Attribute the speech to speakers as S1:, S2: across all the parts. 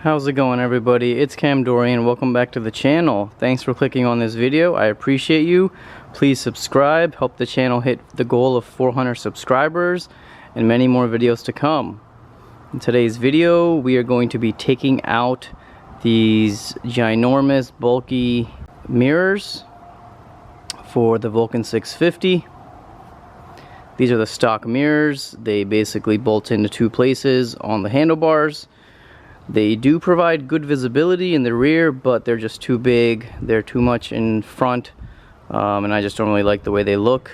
S1: How's it going, everybody? It's Kamdorian. Welcome back to the channel. Thanks for clicking on this video. I appreciate you. Please subscribe, help the channel hit the goal of 400 subscribers and many more videos to come. In today's video, we are going to be taking out these ginormous bulky mirrors for the Vulcan 650. These are the stock mirrors. They basically bolt into two places on the handlebars. They do provide good visibility in the rear, but they're just too big. They're too much in front, and I just don't really like the way they look.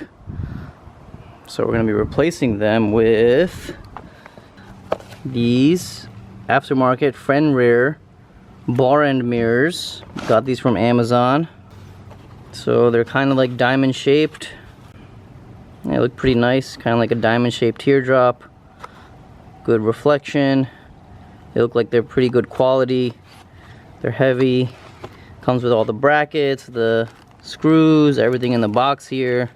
S1: So we're going to be replacing them with these Aftermarket Fenrir bar end mirrors. Got these from Amazon. So they're kind of like diamond shaped. They look pretty nice, kind of like a diamond shaped teardrop. Good reflection. They look like they're pretty good quality. They're heavy. Comes with all the brackets, the screws, everything in the box here.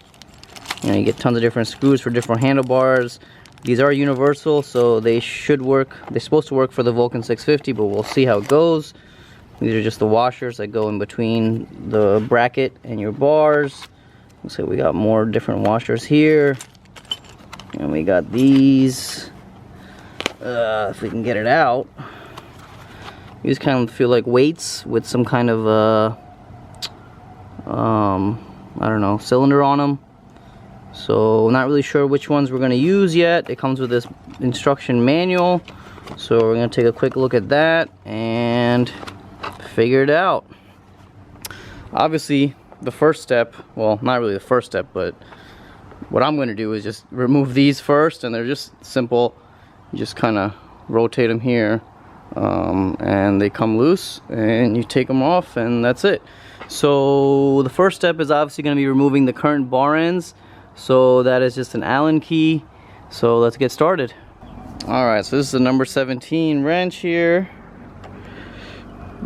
S1: You know, you get tons of different screws for different handlebars. These are universal, so they should work. They're supposed to work for the Vulcan 650, but we'll see how it goes. These are just the washers that go in between the bracket and your bars. Looks like we got more different washers here. And we got these. If we can get it out, these kind of feel like weights with some kind of I don't know, cylinder on them. So not really sure which ones we're going to use yet. It comes with this instruction manual, so we're going to take a quick look at that and figure it out. Obviously the first step, well, not really the first step, but what I'm going to do is just remove these first, and they're just simple. You just kind of rotate them here, and they come loose, and you take them off, and that's it. So the first step is obviously going to be removing the current bar ends. So that is just an Allen key. So let's get started. Alright, so this is the number 17 wrench here.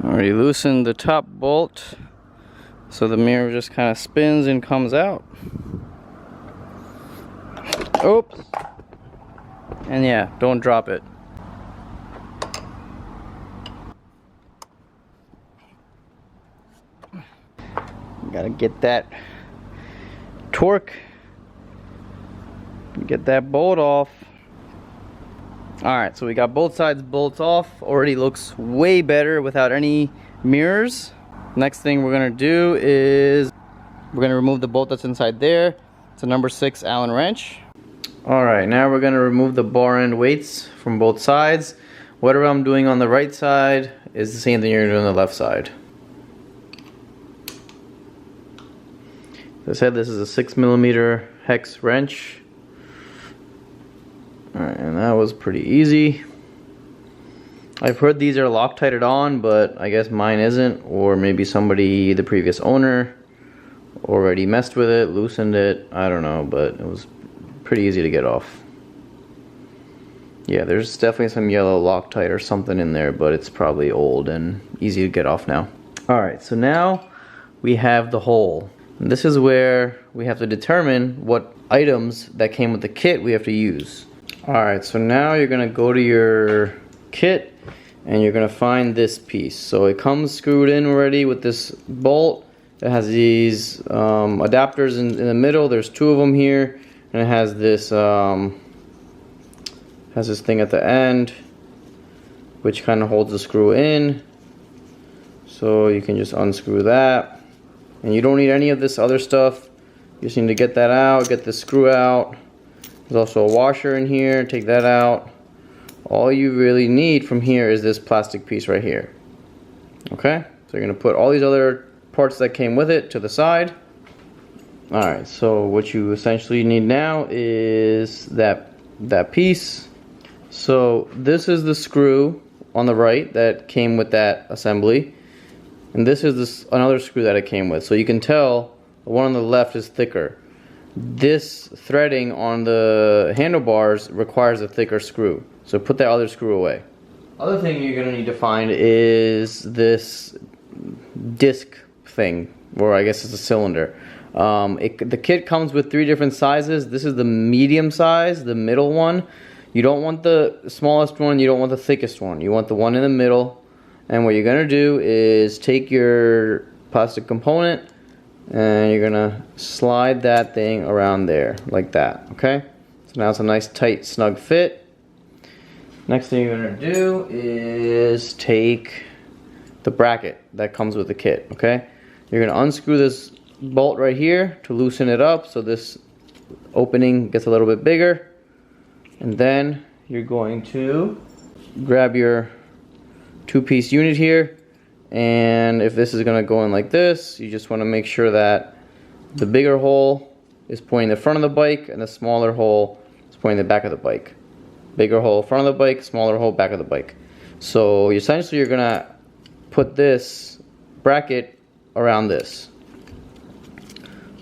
S1: Already loosened the top bolt, so the mirror just kind of spins and comes out. Oops. And yeah, don't drop it. Gotta get that torque, get that bolt off. Alright, so we got both sides bolts off. Already looks way better without any mirrors. Next thing we're gonna do is we're gonna remove the bolt that's inside there. It's a number 6 Allen wrench. Alright, now we're going to remove the bar end weights from both sides. Whatever I'm doing on the right side is the same thing you're doing on the left side. As I said, this is a 6mm hex wrench. Alright, and that was pretty easy. I've heard these are Loctited on, but I guess mine isn't, or maybe somebody, the previous owner, already messed with it, loosened it. I don't know, but it was pretty easy to get off. Yeah, there's definitely some yellow Loctite or something in there, but it's probably old and easy to get off now. Alright, so now we have the hole. And this is where we have to determine what items that came with the kit we have to use. Alright, so now you're going to go to your kit and you're going to find this piece. So it comes screwed in already with this bolt. It has these adapters in the middle. There's 2 of them here. And it has this thing at the end, which kind of holds the screw in. So you can just unscrew that, and you don't need any of this other stuff. You just need to get that out, get the screw out. There's also a washer in here. Take that out. All you really need from here is this plastic piece right here. Okay, so you're gonna put all these other parts that came with it to the side. Alright, so what you essentially need now is that piece. So this is the screw on the right that came with that assembly, and this is another screw that it came with. So you can tell the one on the left is thicker. This threading on the handlebars requires a thicker screw, so put that other screw away. Other thing you're going to need to find is this disc thing, or I guess it's a cylinder. The kit comes with 3 different sizes. This is the medium size, the middle one. You don't want the smallest one, you don't want the thickest one. You want the one in the middle. And what you're gonna do is take your plastic component and you're gonna slide that thing around there like that, okay? So now it's a nice tight snug fit. Next thing you're gonna do is take the bracket that comes with the kit, okay? You're gonna unscrew this bolt right here to loosen it up so this opening gets a little bit bigger, and then you're going to grab your two-piece unit here, and if this is going to go in like this, you just want to make sure that the bigger hole is pointing the front of the bike and the smaller hole is pointing the back of the bike. Bigger hole front of the bike, smaller hole back of the bike. So essentially you're going to put this bracket around this.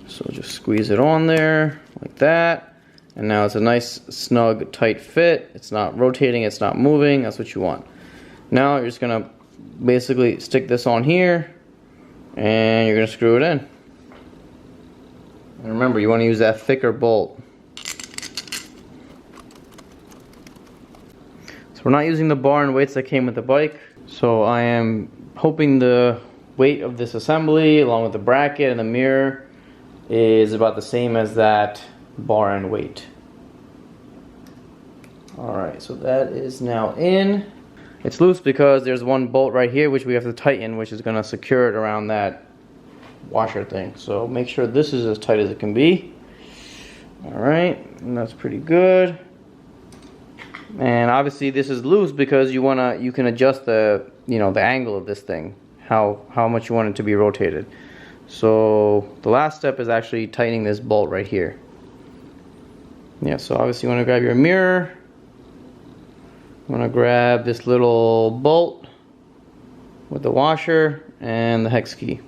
S1: So just squeeze it on there like that, and now it's a nice snug tight fit. It's not rotating, it's not moving. That's what you want. Now you're just gonna basically stick this on here and you're gonna screw it in. And remember, you want to use that thicker bolt. So we're not using the bar and weights that came with the bike, so I am hoping the weight of this assembly along with the bracket and the mirror is about the same as that bar end weight. Alright, so that is now in. It's loose because there's one bolt right here which we have to tighten, which is going to secure it around that washer thing. So make sure this is as tight as it can be. Alright, and that's pretty good. And obviously this is loose because you can adjust the the angle of this thing, how much you want it to be rotated. So the last step is actually tightening this bolt right here. Yeah, so obviously you want to grab your mirror. You want to grab this little bolt with the washer and the hex key.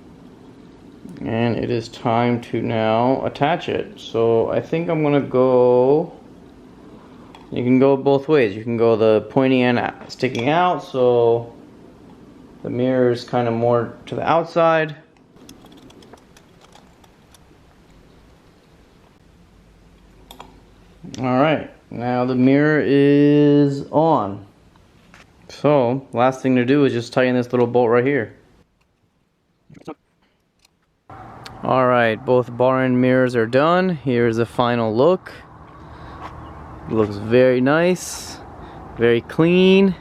S1: And it is time to now attach it. So I think I'm going to go, you can go both ways. You can go the pointy end sticking out, so the mirror is kind of more to the outside. Alright, now the mirror is on. So, last thing to do is just tighten this little bolt right here. Alright, both bar end mirrors are done. Here's the final look. It looks very nice, very clean.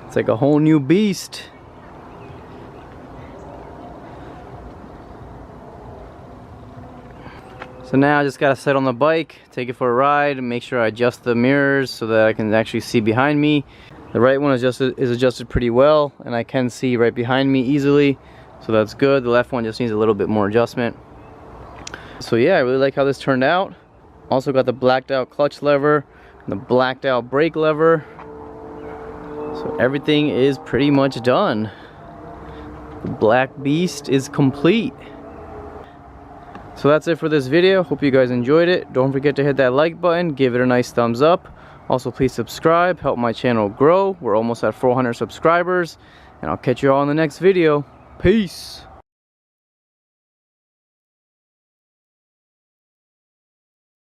S1: It's like a whole new beast. So now I just gotta sit on the bike, take it for a ride, and make sure I adjust the mirrors so that I can actually see behind me. The right one is adjusted pretty well, and I can see right behind me easily, so that's good. The left one just needs a little bit more adjustment. So yeah, I really like how this turned out. Also got the blacked out clutch lever and the blacked out brake lever. So everything is pretty much done. The Black Beast is complete. So that's it for this video. Hope you guys enjoyed it. Don't forget to hit that like button, give it a nice thumbs up. Also please subscribe, help my channel grow. We're almost at 400 subscribers. And I'll catch you all in the next video. Peace!